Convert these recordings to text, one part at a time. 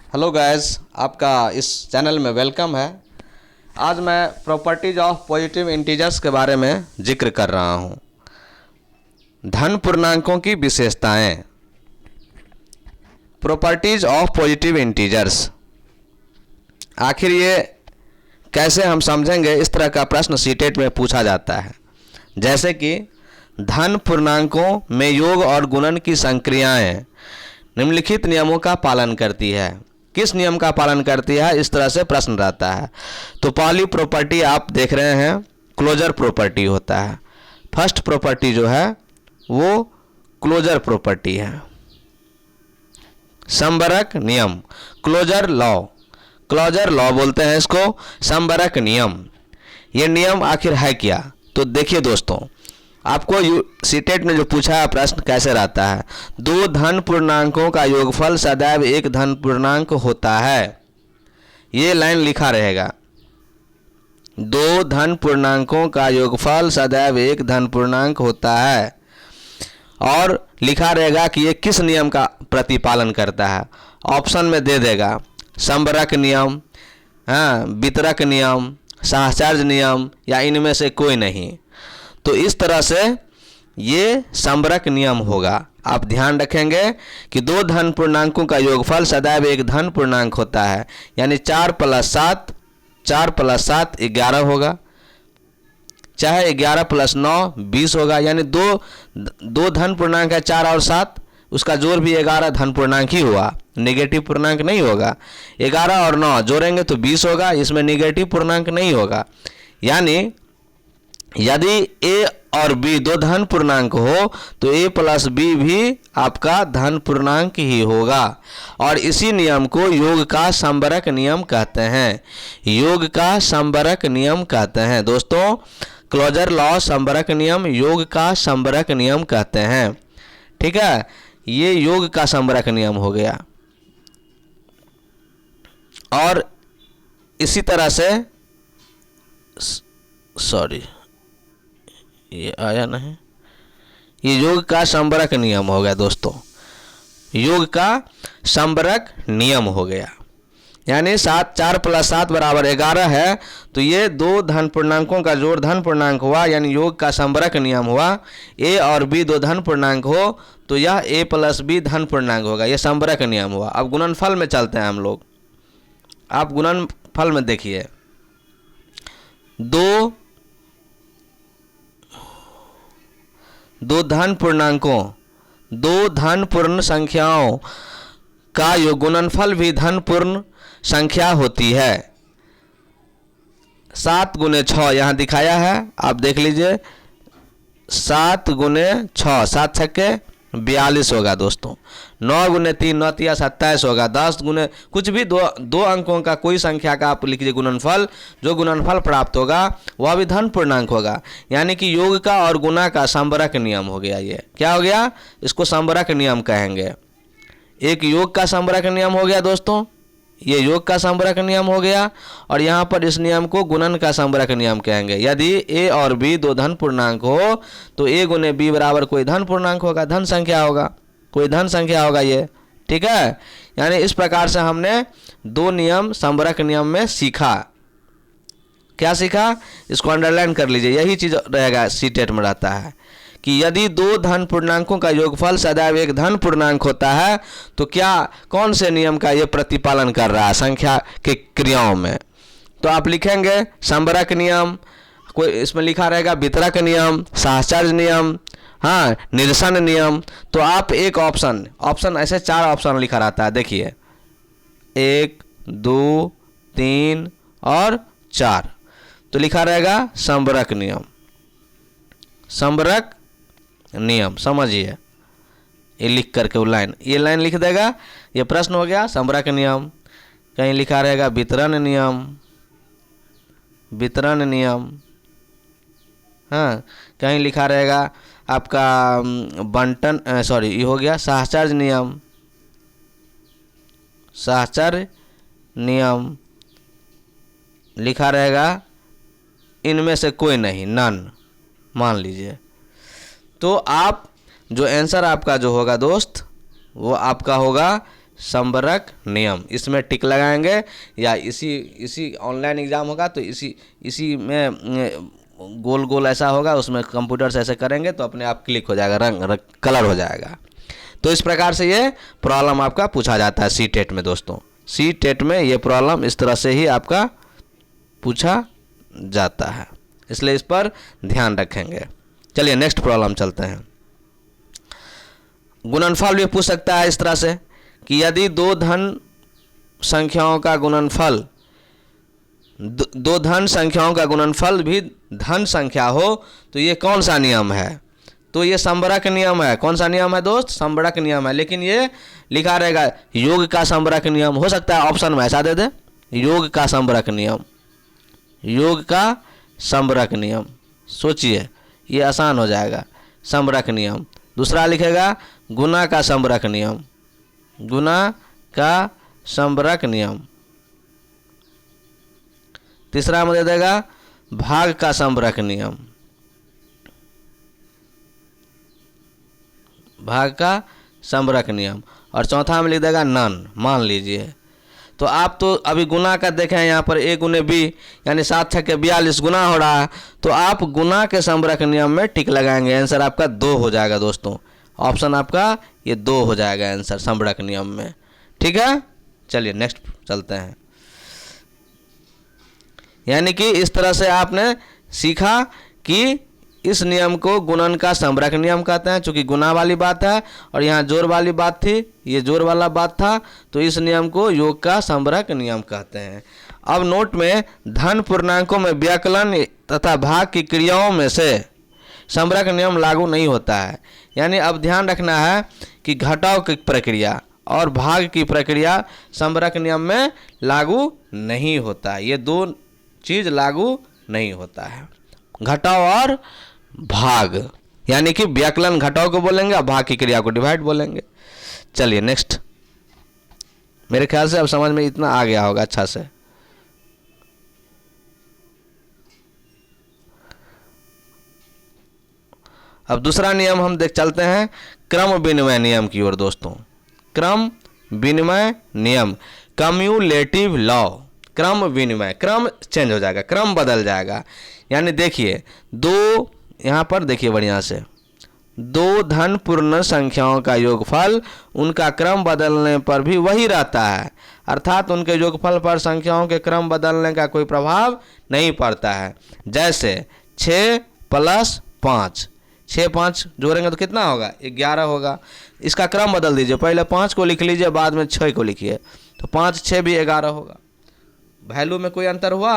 Hello guys, आपका इस channel में वेलकम है। आज मैं प्रॉपर्टीज ऑफ पॉजिटिव इंटीजर्स के बारे में जिक्र कर रहा हूँ। धन पूर्णांकों की विशेषताएं। प्रॉपर्टीज ऑफ पॉजिटिव इंटीजर्स, आखिर ये कैसे हम समझेंगे? इस तरह का प्रश्न सीटेट में पूछा जाता है। जैसे कि धन पूर्णांकों में योग और गुणन की संक्रियाएं निम्नलिखित नियमों का पालन करती है। किस नियम का पालन करती है, इस तरह से प्रश्न रहता है। तो पहली प्रॉपर्टी आप देख रहे हैं, क्लोजर प्रॉपर्टी होता है। फर्स्ट प्रॉपर्टी जो है वो क्लोजर प्रॉपर्टी है। संबरक नियम, क्लोजर लॉ, क्लोजर लॉ बोलते हैं इसको, संबरक नियम। ये नियम आखिर है क्या? तो देखिए दोस्तों, आपको सीटेट ने जो पूछा है प्रश्न कैसे रहता है, दो धन पूर्णांकों का योगफल सदैव एक धन पूर्णांक होता है। ये लाइन लिखा रहेगा, दो धन पूर्णांकों का योगफल सदैव एक धन पूर्णांक होता है। और लिखा रहेगा कि ये किस नियम का प्रतिपालन करता है। ऑप्शन में दे देगा संबरक नियम, वितरक नियम, सहचर्य नियम, या इनमें से कोई नहीं। तो इस तरह से ये संबरक नियम होगा। आप ध्यान रखेंगे कि दो धन पूर्णांकों का योगफल सदैव एक धन पूर्णांक होता है, यानी 4 + 7, 4 + 7 11 होगा, चाहे 11 + 9 20 होगा। यानी दो धन पूर्णांक है 4 और 7, उसका जोड़ भी 11 धन पूर्णांक ही हुआ, नेगेटिव पूर्णांक नहीं होगा। 11 और 9 जोड़ेंगे तो 20 होगा, इसमें नेगेटिव पूर्णांक नहीं होगा। यानी यदि a और b दो धन पूर्णांक हो तो a + b भी आपका धन पूर्णांक ही होगा। और इसी नियम को योग का संबरक नियम कहते हैं। योग का संबरक नियम कहते हैं दोस्तों। क्लोजर लॉ संबरक नियम, योग का संबरक नियम कहते हैं। ठीक है, ये योग का संबरक नियम हो गया। और इसी तरह से सॉरी, ये आया नहीं, ये योग का संबरक नियम हो गया दोस्तों। योग का संबरक नियम हो गया, यानी 4 + 7 = 11 है, तो ये दो धन पूर्णांकों का जोड़ धन पूर्णांक हुआ, यानी योग का संबरक नियम हुआ। a और b दो धन पूर्णांक हो तो यह a + b धन पूर्णांक होगा, ये संबरक नियम हुआ। अब गुणनफल में चलते हैं हम लोग। आप गुणनफल में देखिए, दो धन पूर्णांकों, दो धन पूर्ण संख्याओं का योग गुणनफल भी धन पूर्ण संख्या होती है। 7 × 6 यहाँ दिखाया है, आप देख लीजिए। 7 × 6 7 छक्के 42 होगा दोस्तों। 9 × 3 9 × 27 होगा। 10 × कुछ भी दो अंकों का कोई संख्या का आप लिखिए गुणनफल, जो गुणनफल प्राप्त होगा वह भी धन पूर्णांक होगा। यानी कि योग का और गुणा का संबरक नियम हो गया। ये क्या हो गया? इसको संबरक नियम कहेंगे। एक योग का संबरक नियम हो गया दोस्तों, ये योग का संबरक नियम हो गया। और यहाँ पर इस नियम को गुणन का संबरक नियम कहेंगे। यदि a और b दो धन पूर्णांक हो तो a × b बराबर कोई धन पूर्णांक होगा, धन संख्या होगा, कोई धन संख्या होगा ये। ठीक है, यानी इस प्रकार से हमने दो नियम संबरक नियम में सीखा। क्या सीखा? इसको अंडरलाइन कर लीजिए, यही चीज़ रहेगा सीटेट में रहता है कि यदि दो धन पूर्णांकों का योगफल सदैव एक धन पूर्णांक होता है तो क्या कौन से नियम का ये प्रतिपालन कर रहा है संख्या के क्रियाओं में। तो आप लिखेंगे संबरक नियम, कोई इसमें लिखा रहेगा वितरक नियम, सहचर्य नियम, निरसन नियम। तो आप एक ऑप्शन ऐसे 4 ऑप्शन लिखा रहता है, देखिए 1 2 3 और 4। तो लिखा रहेगा संबरक नियम, संबरक नियम, समझिए। ये लिख करके ये लाइन लिख देगा, ये प्रश्न हो गया संबरक नियम। कहीं लिखा रहेगा वितरण नियम, वितरण नियम, कहीं लिखा रहेगा आपका बंटन, ये हो गया सहचर्य नियम, सहचर्य नियम लिखा रहेगा। इनमें से कोई नहीं, नन मान लीजिए। तो आप जो आंसर आपका जो होगा दोस्त, वो आपका होगा संबरक नियम, इसमें टिक लगाएंगे या इसी ऑनलाइन एग्ज़ाम होगा तो इसी में गोल गोल ऐसा होगा, उसमें कंप्यूटर से ऐसे करेंगे तो अपने आप क्लिक हो जाएगा, रंग कलर हो जाएगा। तो इस प्रकार से ये प्रॉब्लम आपका पूछा जाता है सी टेट में दोस्तों। सी टेट में ये प्रॉब्लम इस तरह से ही आपका पूछा जाता है, इसलिए इस पर ध्यान रखेंगे। चलिए नेक्स्ट प्रॉब्लम चलते हैं। गुणनफल भी पूछ सकता है इस तरह से कि यदि दो धन संख्याओं का गुणनफल भी धन संख्या हो तो ये कौन सा नियम है? तो ये संबरक नियम है। कौन सा नियम है दोस्त? संबरक नियम है। लेकिन ये लिखा रहेगा योग का संबरक नियम, हो सकता है ऑप्शन में ऐसा दे दे, योग का संबरक नियम, योग का संबरक नियम। सोचिए ये आसान हो जाएगा, संबरक नियम। दूसरा लिखेगा गुना का संबरक नियम, गुना का संबरक नियम। तीसरा में दे देगा भाग का संबरक नियम, भाग का संबरक नियम। और चौथा में लिख देगा नन, मान लीजिए। तो आप तो अभी गुना का देखें यहाँ पर a गुने b यानी 7 छक्के 42 गुना हो रहा है, तो आप गुना के संबरक नियम में टिक लगाएंगे, आंसर आपका 2 हो जाएगा दोस्तों। ऑप्शन आपका ये 2 हो जाएगा आंसर संबरक नियम में। ठीक है, चलिए नेक्स्ट चलते हैं। यानी कि इस तरह से आपने सीखा कि इस नियम को गुणन का संबरक नियम कहते हैं, चूंकि गुना वाली बात है और यहाँ जोड़ वाली बात थी, ये जोड़ वाला बात था, तो इस नियम को योग का संबरक नियम कहते हैं। अब नोट में धन पूर्णांकों में व्याकलन तथा भाग की क्रियाओं में से संबरक नियम लागू नहीं होता है। यानी अब ध्यान रखना है कि घटाव की प्रक्रिया और भाग की प्रक्रिया संबरक नियम में लागू नहीं होता है। ये दो चीज़ लागू नहीं होता है, घटाव और भाग। यानी कि व्याकलन घटाव को बोलेंगे और भाग की क्रिया को डिवाइड बोलेंगे। चलिए नेक्स्ट, मेरे ख्याल से अब समझ में इतना आ गया होगा अच्छा से। अब दूसरा नियम हम चलते हैं क्रम विनिमय नियम की ओर दोस्तों। क्रम विनिमय नियम, कम्युलेटिव लॉ। क्रम विनिमय, क्रम चेंज हो जाएगा, क्रम बदल जाएगा। यानी देखिए दो, यहाँ पर देखिए बढ़िया से, दो धन पूर्ण संख्याओं का योगफल उनका क्रम बदलने पर भी वही रहता है, अर्थात उनके योगफल पर संख्याओं के क्रम बदलने का कोई प्रभाव नहीं पड़ता है। जैसे 6 + 5, 6 5 जोड़ेंगे तो कितना होगा? 11 होगा। इसका क्रम बदल दीजिए, पहले 5 को लिख लीजिए, बाद में 6 को लिखिए, तो 5 6 भी 11 होगा। वैल्यू में कोई अंतर हुआ?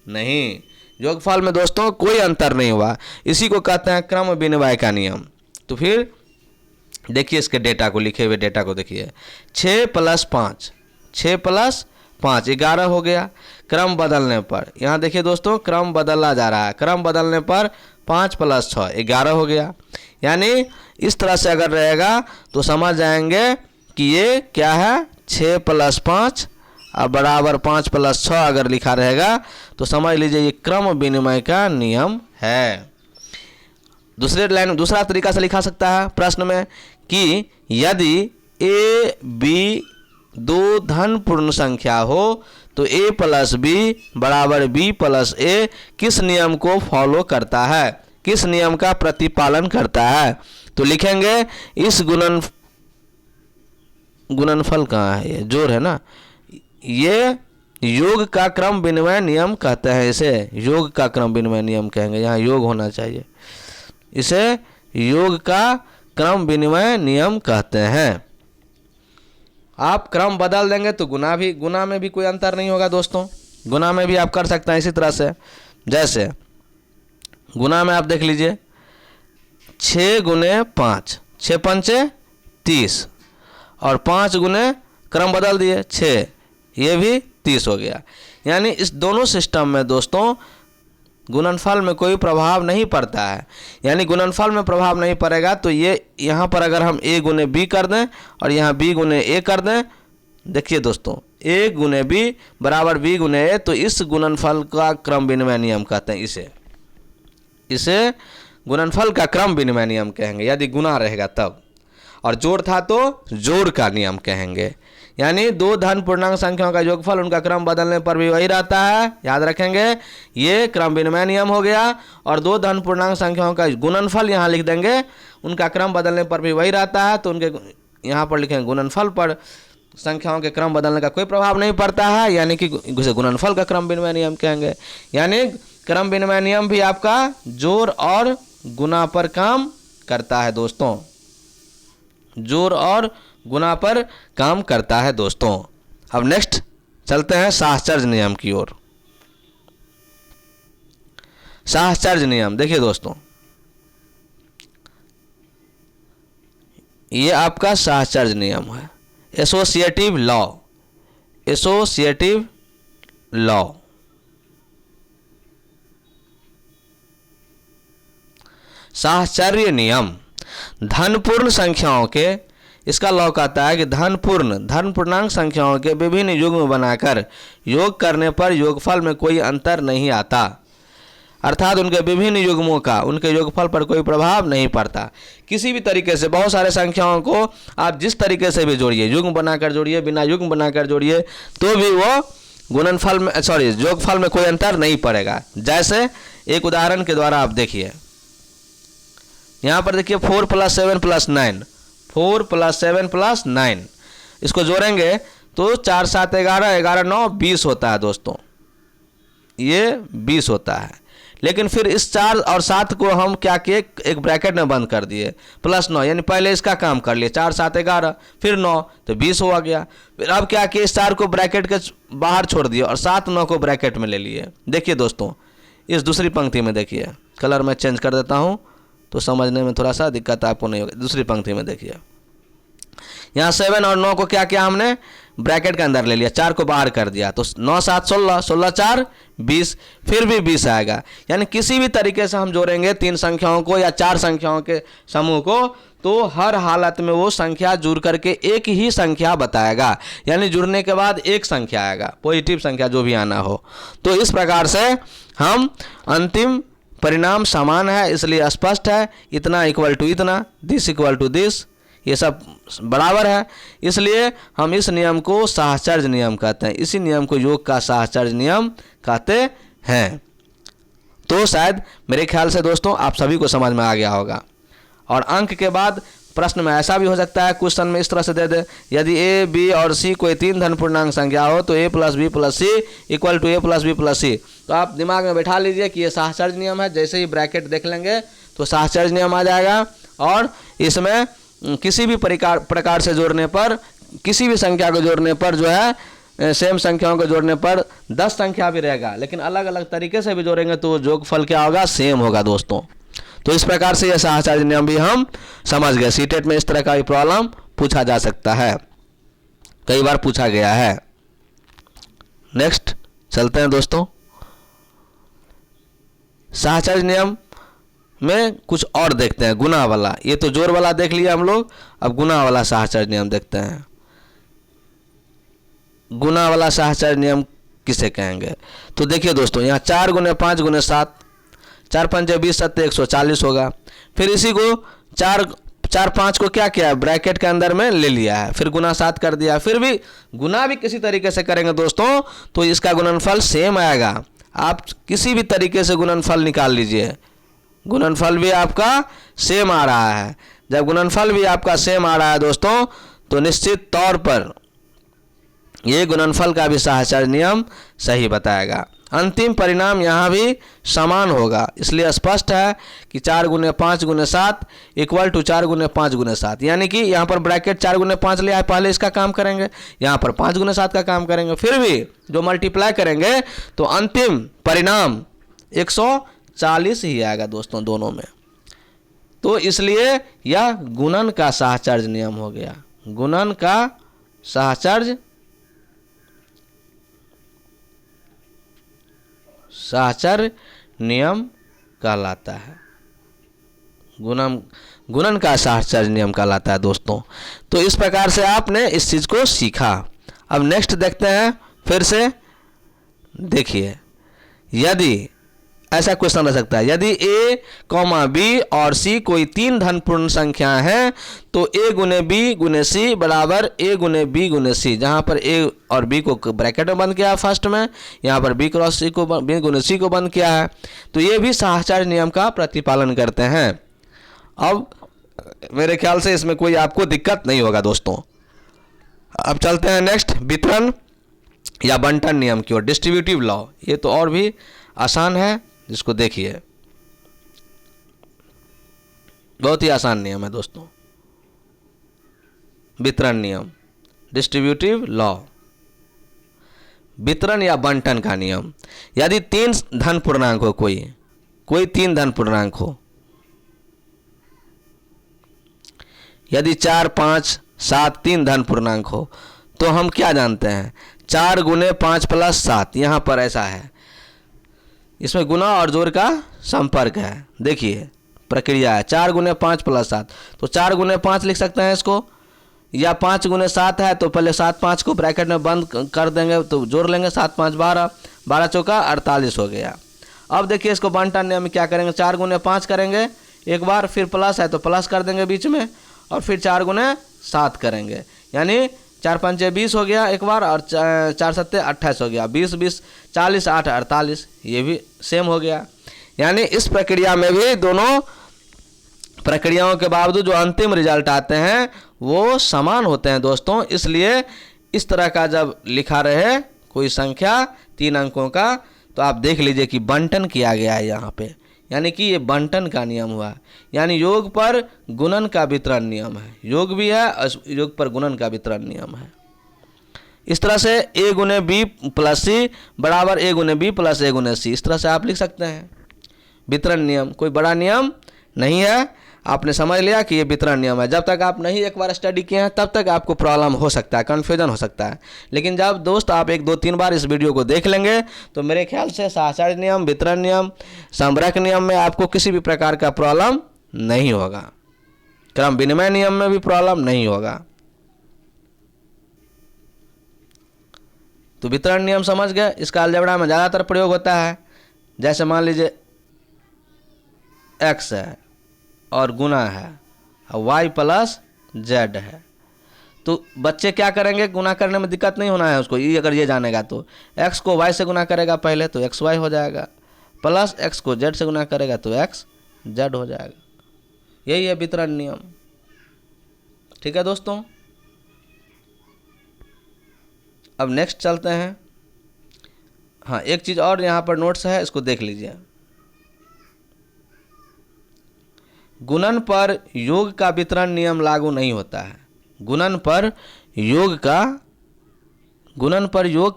नहीं, योगफल में दोस्तों कोई अंतर नहीं हुआ। इसी को कहते हैं क्रम विनिमय का नियम। तो फिर देखिए इसके डेटा को, लिखे हुए डेटा को देखिए, 6 + 5, 6 + 5 11 हो गया। क्रम बदलने पर यहाँ देखिए दोस्तों क्रम बदला जा रहा है, क्रम बदलने पर 5 + 6 11 हो गया। यानी इस तरह से अगर रहेगा तो समझ जाएंगे कि ये क्या है, 6 + 5 अब बराबर 5 + 6 अगर लिखा रहेगा तो समझ लीजिए ये क्रम विनिमय का नियम है। दूसरा तरीका से लिखा सकता है प्रश्न में कि यदि a b दो धन पूर्ण संख्या हो तो a + b बराबर b + a किस नियम को फॉलो करता है, किस नियम का प्रतिपालन करता है? तो लिखेंगे इस गुणनफल कहाँ है, ये जोड़ है ना, ये योग का क्रम विनिमय नियम कहते हैं। इसे योग का क्रम विनिमय नियम कहेंगे, यहाँ योग होना चाहिए। इसे योग का क्रम विनिमय नियम कहते हैं। आप क्रम बदल देंगे तो गुना में भी कोई अंतर नहीं होगा दोस्तों। गुना में भी आप कर सकते हैं इसी तरह से। जैसे गुना में आप देख लीजिए 6 × 5, 6 × 30 और 5 गुने क्रम बदल दिए 6, ये भी 30 हो गया। यानी इस दोनों सिस्टम में दोस्तों गुणनफल में कोई प्रभाव नहीं पड़ता है। यानी गुणनफल में प्रभाव नहीं पड़ेगा तो ये यहाँ पर अगर हम a × b कर दें और यहाँ b × a कर दें, देखिए दोस्तों a × b बराबर b × a, तो इस गुणनफल का क्रम विनिमय नियम कहते हैं। इसे गुणनफल का क्रम विनिमय नियम कहेंगे यदि गुना रहेगा तब। और जोड़ था तो जोड़ का नियम कहेंगे। यानी दो धन पूर्णांक संख्याओं का योगफल उनका क्रम बदलने पर भी वही रहता है, याद रखेंगे। ये क्रम विनिमय नियम हो गया। और दो धन पूर्णांक संख्याओं का गुणनफल यहाँ लिख देंगे, उनका क्रम बदलने पर भी वही रहता है, तो उनके यहाँ पर लिखेंगे गुणनफल पर संख्याओं के क्रम बदलने का कोई प्रभाव नहीं पड़ता है, यानी कि उसे गुणनफल का क्रम विनिमय नियम कहेंगे। यानी क्रम विनिमय नियम भी आपका जोड़ और गुणा पर काम करता है दोस्तों, जोड़ और गुणा पर काम करता है दोस्तों। अब नेक्स्ट चलते हैं साहचर्य नियम की ओर। साहचर्य नियम देखिए दोस्तों, ये आपका साहचर्य नियम है, एसोसिएटिव लॉ, एसोसिएटिव लॉ। साहचर्य नियम धनपूर्ण संख्याओं के, इसका लॉ कहता है कि धन पूर्णांक संख्याओं के विभिन्न युग्म बनाकर योग करने पर योगफल में कोई अंतर नहीं आता, अर्थात उनके विभिन्न युग्मों का उनके योगफल पर कोई प्रभाव नहीं पड़ता। किसी भी तरीके से बहुत सारे संख्याओं को आप जिस तरीके से भी जोड़िए, युग्म बनाकर जोड़िए, बिना युग्म बनाकर जोड़िए, तो भी वो गुणनफल में योगफल में कोई अंतर नहीं पड़ेगा। जैसे एक उदाहरण के द्वारा आप देखिए, यहाँ पर देखिए 4 + 7 + 9, 4 + 7 + 9, इसको जोड़ेंगे तो 4 7 11, 11 9 20 होता है दोस्तों, ये 20 होता है। लेकिन फिर इस 4 और 7 को हम क्या किए, एक ब्रैकेट में बंद कर दिए, +9, यानी पहले इसका काम कर लिए, 4 7 11 फिर 9 तो 20 हुआ गया। फिर अब क्या किए, इस 4 को ब्रैकेट के बाहर छोड़ दिए और 7 9 को ब्रैकेट में ले लिए। देखिए दोस्तों, इस दूसरी पंक्ति में देखिए, कलर मैं चेंज कर देता हूँ तो समझने में थोड़ा सा दिक्कत आपको नहीं होगी। दूसरी पंक्ति में देखिए, यहाँ 7 और 9 को क्या किया हमने, ब्रैकेट के अंदर ले लिया, 4 को बाहर कर दिया, तो 9 7 16, 16 4 20, फिर भी 20 आएगा। यानी किसी भी तरीके से हम जोड़ेंगे 3 संख्याओं को या 4 संख्याओं के समूह को, तो हर हालत में वो संख्या जुड़ करके एक ही संख्या बताएगा, यानी जुड़ने के बाद एक संख्या आएगा, पॉजिटिव संख्या जो भी आना हो। तो इस प्रकार से हम अंतिम परिणाम समान है, इसलिए स्पष्ट है, इतना इक्वल टू इतना, दिस इक्वल टू दिस, ये सब बराबर है। इसलिए हम इस नियम को साहचर्य नियम कहते हैं, इसी नियम को योग का साहचर्य नियम कहते हैं। तो शायद मेरे ख्याल से दोस्तों आप सभी को समझ में आ गया होगा। और अंक के बाद प्रश्न में ऐसा भी हो सकता है, क्वेश्चन में इस तरह से दे दे, यदि a, b और c कोई 3 धन पूर्णांक संख्या हो तो a + b + c equal to a + b + c। तो आप दिमाग में बैठा लीजिए कि ये साहचर्य नियम है। जैसे ही ब्रैकेट देख लेंगे तो साहचर्य नियम आ जाएगा, और इसमें किसी भी प्रकार से जोड़ने पर, किसी भी संख्या को जोड़ने पर जो है, सेम संख्याओं को जोड़ने पर 10 संख्या भी रहेगा, लेकिन अलग अलग तरीके से भी जोड़ेंगे तो योगफल क्या होगा, सेम होगा दोस्तों। तो इस प्रकार से यह साहचर्य नियम भी हम समझ गए। सीटेट में इस तरह का भी प्रॉब्लम पूछा जा सकता है, कई बार पूछा गया है। नेक्स्ट चलते हैं दोस्तों, साहचर्य नियम में कुछ और देखते हैं, गुना वाला। ये तो जोड़ वाला देख लिया हम लोग, अब गुना वाला साहचर्य नियम देखते हैं। गुना वाला साहचर्य नियम किसे कहेंगे, तो देखिए दोस्तों, यहाँ 4 × 5 × 7, 4 5 20 7 140 होगा। फिर इसी को 4 5 को क्या किया है, ब्रैकेट के अंदर में ले लिया है, फिर गुना 7 कर दिया। फिर भी गुना भी किसी तरीके से करेंगे दोस्तों तो इसका गुणनफल सेम आएगा। आप किसी भी तरीके से गुणनफल निकाल लीजिए, गुणनफल भी आपका सेम आ रहा है। जब गुणनफल भी आपका सेम आ रहा है दोस्तों, तो निश्चित तौर पर ये गुणनफल का भी साहचर्य नियम सही बताएगा। अंतिम परिणाम यहाँ भी समान होगा, इसलिए स्पष्ट है कि 4 × 5 × 7 इक्वल टू 4 × 5 × 7, यानी कि यहाँ पर ब्रैकेट 4 × 5 लिया है, पहले इसका काम करेंगे, यहाँ पर 5 × 7 का काम करेंगे, फिर भी जो मल्टीप्लाई करेंगे तो अंतिम परिणाम 140 ही आएगा दोस्तों दोनों में। तो इसलिए यह गुणन का साहचर्य नियम हो गया, गुणन का साहचर्य नियम कहलाता है, गुणन का साहचर्य नियम कहलाता है दोस्तों। तो इस प्रकार से आपने इस चीज़ को सीखा। अब नेक्स्ट देखते हैं, फिर से देखिए, यदि ऐसा क्वेश्चन रह सकता है। यदि ए कॉमा बी और सी कोई तीन धन पूर्ण संख्या है तो ए गुने बी गुने सी बराबर ए गुने बी गुने सी, जहाँ पर ए और बी को ब्रैकेट में बंद किया है फर्स्ट में, यहाँ पर बी क्रॉस सी को बी गुने सी को बंद किया है, तो ये भी साहचर्य नियम का प्रतिपालन करते हैं। अब मेरे ख्याल से इसमें कोई आपको दिक्कत नहीं होगा दोस्तों। अब चलते हैं नेक्स्ट वितरण या बंटन नियम की ओर, डिस्ट्रीब्यूटिव लॉ। ये तो और भी आसान है, जिसको देखिए, बहुत ही आसान नियम है दोस्तों। वितरण नियम, डिस्ट्रीब्यूटिव लॉ, वितरण या बंटन का नियम। यदि तीन धन पूर्णांक हो, कोई तीन धन पूर्णांक हो, यदि 4, 5, 7 तीन धन पूर्णांक हो, तो हम क्या जानते हैं, 4 गुने 5 प्लस 7, यहाँ पर ऐसा है, इसमें गुना और जोड़ का संपर्क है। देखिए प्रक्रिया है, 4 गुने 5 प्लस 7, तो 4 गुने 5 लिख सकते हैं इसको, या 5 गुने 7 है तो पहले 7 5 को ब्रैकेट में बंद कर देंगे तो जोड़ लेंगे, 7 5 12, 12 चौका 48 हो गया। अब देखिए इसको बंटन नियम में क्या करेंगे, 4 गुने 5 करेंगे एक बार, फिर प्लस है तो प्लस कर देंगे बीच में, और फिर 4 गुने 7 करेंगे, यानी 4 पंचे 20 हो गया एक बार, और 4 सत्ते 28 हो गया, 20 20 40 8 48, ये भी सेम हो गया। यानी इस प्रक्रिया में भी दोनों प्रक्रियाओं के बावजूद जो अंतिम रिजल्ट आते हैं वो समान होते हैं दोस्तों। इसलिए इस तरह का जब लिखा रहे कोई संख्या 3 अंकों का, तो आप देख लीजिए कि बंटन किया गया है यहाँ पे, यानी कि ये बंटन का नियम हुआ, यानी योग पर गुणन का वितरण नियम है, योग भी है और योग पर गुणन का वितरण नियम है। इस तरह से ए गुने बी प्लस सी बराबर ए गुने बी प्लस ए गुने सी, इस तरह से आप लिख सकते हैं। वितरण नियम कोई बड़ा नियम नहीं है, आपने समझ लिया कि ये वितरण नियम है। जब तक आप नहीं एक बार स्टडी किए हैं तब तक आपको प्रॉब्लम हो सकता है, कन्फ्यूजन हो सकता है, लेकिन जब दोस्त आप 1 2 3 बार इस वीडियो को देख लेंगे तो मेरे ख्याल से साहचर्य नियम, वितरण नियम, संबरक नियम में आपको किसी भी प्रकार का प्रॉब्लम नहीं होगा, क्रम विनिमय नियम में भी प्रॉब्लम नहीं होगा। तो वितरण नियम समझ गए, इसका अलजेब्रा में ज़्यादातर प्रयोग होता है। जैसे मान लीजिए x है और गुना है और y प्लस z है, तो बच्चे क्या करेंगे, गुना करने में दिक्कत नहीं होना है उसको, ये अगर ये जानेगा तो x को y से गुना करेगा पहले तो xy हो जाएगा, प्लस x को z से गुना करेगा तो xz हो जाएगा। यही है वितरण नियम। ठीक है दोस्तों, अब नेक्स्ट चलते हैं। हाँ, एक चीज़ और यहाँ पर नोट्स है, इसको देख लीजिए। गुणन पर योग का वितरण नियम लागू नहीं होता है। गुणन पर योग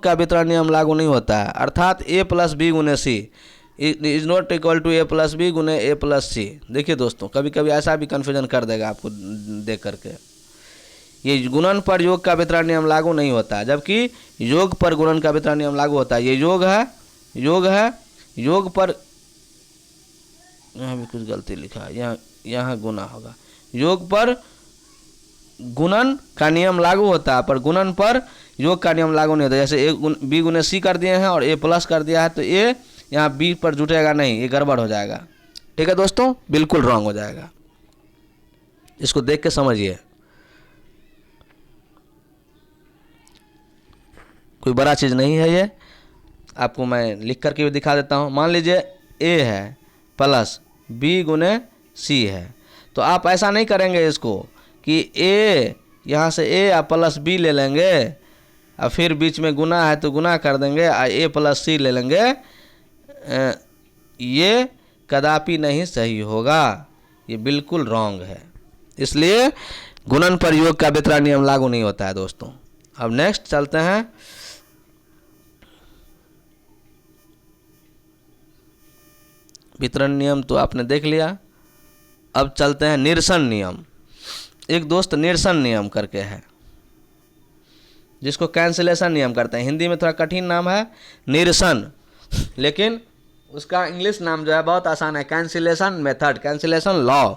का वितरण नियम लागू नहीं होता है, अर्थात a प्लस बी गुने C is not equal to a plus B गुने a प्लस सी। देखिए दोस्तों, कभी कभी ऐसा भी कन्फ्यूजन कर देगा आपको देख करके। ये गुणन पर योग का वितरण नियम लागू नहीं होता है, जबकि योग पर गुणन का वितरण नियम लागू होता है। ये योग है, योग पर, यहाँ भी कुछ गलती लिखा है, यहाँ गुना होगा। योग पर गुणन का नियम लागू होता है पर गुणन पर योग का नियम लागू नहीं होता। जैसे ए बी गुने सी कर दिए हैं और ए प्लस कर दिया है, तो ए यहाँ बी पर जुटेगा नहीं, ये गड़बड़ हो जाएगा। ठीक है दोस्तों, बिल्कुल रॉन्ग हो जाएगा, इसको देख के समझिए। कोई बड़ा चीज़ नहीं है ये, आपको मैं लिख करके भी दिखा देता हूँ। मान लीजिए ए है प्लस बी गुने सी है, तो आप ऐसा नहीं करेंगे इसको कि ए यहाँ से ए या प्लस बी ले लेंगे और फिर बीच में गुना है तो गुना कर देंगे और ए प्लस सी ले लेंगे। ये कदापि नहीं सही होगा, ये बिल्कुल रॉन्ग है। इसलिए गुणन पर योग का वितरण नियम लागू नहीं होता है दोस्तों। अब नेक्स्ट चलते हैं। वितरण नियम तो आपने देख लिया, अब चलते हैं निरसन नियम। एक दोस्त निरसन नियम करके है, जिसको कैंसिलेशन नियम करते हैं। हिंदी में थोड़ा कठिन नाम है निरसन, लेकिन उसका इंग्लिश नाम जो है बहुत आसान है, cancellation method, cancellation law.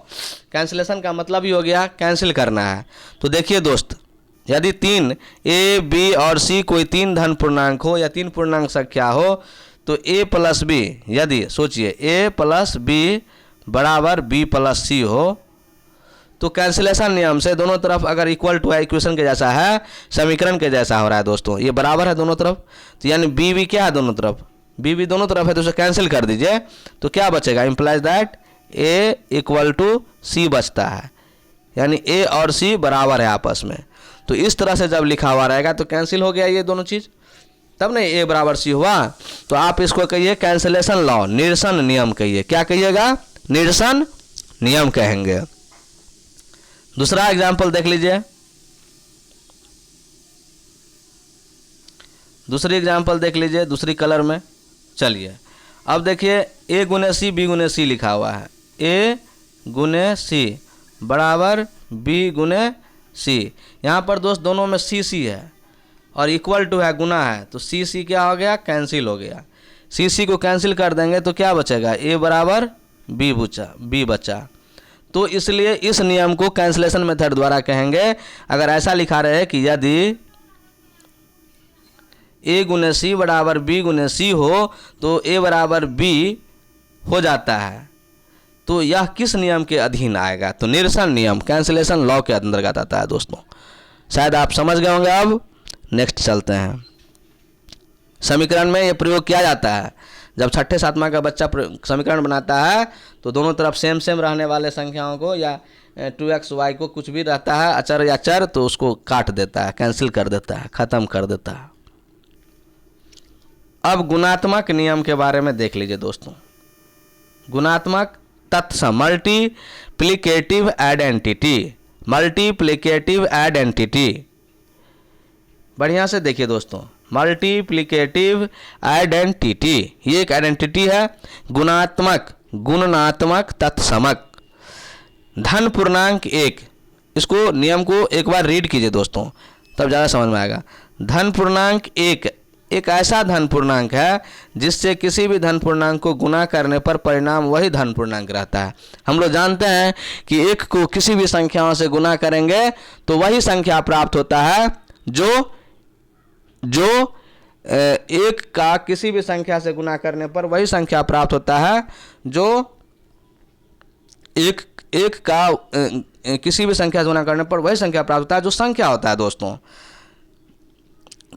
Cancellation का मतलब ही हो गया कैंसिल करना है। तो देखिए दोस्त, यदि 3 a b और c कोई 3 धन पूर्णांक हो या 3 पूर्णांक संख्या हो, तो a प्लस बी, यदि सोचिए a प्लस बी बराबर b प्लस सी हो तो कैंसिलेशन नियम से दोनों तरफ अगर इक्वल टू है, इक्वेशन के जैसा है, समीकरण के जैसा हो रहा है दोस्तों, ये बराबर है दोनों तरफ, तो यानी बी भी क्या है दोनों तरफ, बी भी दोनों तरफ है, तो उसे कैंसिल कर दीजिए तो क्या बचेगा, implies that A equal to C बचता है, यानी ए और सी बराबर है आपस में। तो इस तरह से जब लिखा हुआ रहेगा तो कैंसिल हो गया ये दोनों चीज़, तब नहीं ए बराबर सी हुआ। तो आप इसको कहिए कैंसिलेशन लॉ, निरसन नियम कहिए। क्या कहिएगा, निरसन नियम कहेंगे। दूसरा एग्जाम्पल देख लीजिए, दूसरी एग्जाम्पल देख लीजिए दूसरी कलर में। चलिए अब देखिए ए गुने सी बी गुने सी लिखा हुआ है, ए गुने सी बराबर बी गुने सी। यहाँ पर दोस्त दोनों में सी सी है और इक्वल टू है, गुना है, तो सी सी क्या हो गया, कैंसिल हो गया। सी सी को कैंसिल कर देंगे तो क्या बचेगा, ए बराबर बी बचा। तो इसलिए इस नियम को कैंसिलेशन मेथड द्वारा कहेंगे। अगर ऐसा लिखा रहे कि यदि ए गुने सी बराबर बी गुने सी हो तो ए बराबर बी हो जाता है, तो यह किस नियम के अधीन आएगा, तो निरसन नियम, कैंसिलेशन लॉ के अंतर्गत आता है दोस्तों। शायद आप समझ गए होंगे। अब नेक्स्ट चलते हैं। समीकरण में यह प्रयोग किया जाता है जब छठे सातवां का बच्चा समीकरण बनाता है तो दोनों तरफ सेम सेम रहने वाले संख्याओं को या 2x y को कुछ भी रहता है अचर या चर, तो उसको काट देता है, कैंसिल कर देता है, खत्म कर देता है। अब गुणात्मक नियम के बारे में देख लीजिए दोस्तों। गुणात्मक तत्सम, मल्टीप्लिकेटिव आइडेंटिटी, मल्टीप्लिकेटिव आइडेंटिटी, बढ़िया से देखिए दोस्तों, मल्टीप्लिकेटिव आइडेंटिटी ये एक आइडेंटिटी है। गुणात्मक, गुणनात्मक तत्समक, धन पूर्णांक एक, इसको नियम को एक बार रीड कीजिए दोस्तों तब ज़्यादा समझ में आएगा। धन पूर्णांक एक ऐसा धन पूर्णांक है जिससे किसी भी धन पूर्णांक को गुना करने पर परिणाम वही धन पूर्णांक रहता है। हम लोग जानते हैं कि एक को किसी भी संख्याओं से गुना करेंगे तो वही संख्या प्राप्त होता है जो एक का किसी भी संख्या से गुना करने पर वही संख्या प्राप्त होता है जो एक का किसी भी संख्या से गुना करने पर वही संख्या प्राप्त होता है जो संख्या होता है दोस्तों।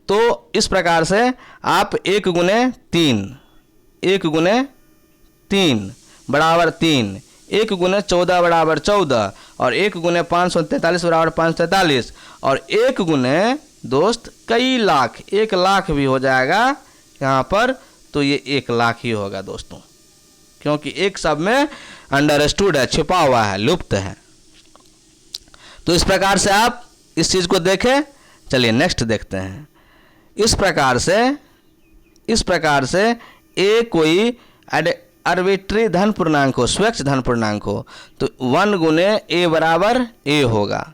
तो इस प्रकार से आप 1 गुने 3 बराबर 3, 1 गुने 14 बराबर 14 और 1 गुने 543 बराबर 543 और 1 गुने दोस्त कई लाख, 1 लाख भी हो जाएगा यहाँ पर, तो ये 1 लाख ही होगा दोस्तों, क्योंकि एक सब में अंडरस्टूड है, छिपा हुआ है, लुप्त है। तो इस प्रकार से आप इस चीज़ को देखें। चलिए नेक्स्ट देखते हैं। इस प्रकार से ए कोई आर्बिट्री धन पूर्णांक हो, स्वेच्छ धन पूर्णांक हो, तो 1 गुने ए बराबर ए होगा।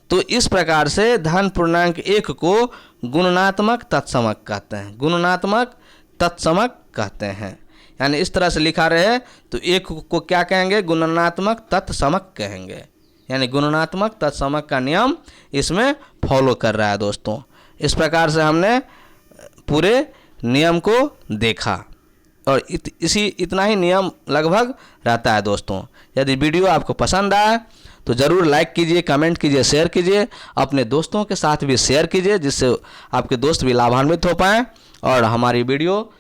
तो इस प्रकार से धन पूर्णांक 1 को गुणनात्मक तत्समक कहते हैं, गुणनात्मक तत्समक कहते हैं। यानी इस तरह से लिखा रहे तो 1 को क्या कहेंगे, गुणनात्मक तत्समक कहेंगे। यानी गुणनात्मक तत्समक का नियम इसमें फॉलो कर रहा है दोस्तों। इस प्रकार से हमने पूरे नियम को देखा और इतना ही नियम लगभग रहता है दोस्तों। यदि वीडियो आपको पसंद आए तो ज़रूर लाइक कीजिए, कमेंट कीजिए, शेयर कीजिए, अपने दोस्तों के साथ भी शेयर कीजिए जिससे आपके दोस्त भी लाभान्वित हो पाएँ और हमारी वीडियो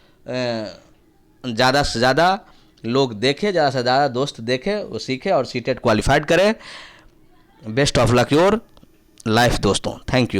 ज़्यादा से ज़्यादा लोग देखें, ज़्यादा से ज़्यादा दोस्त देखें, वो सीखें और सीटेट क्वालिफाइड करें। Best of luck your life दोस्तों। Thank you.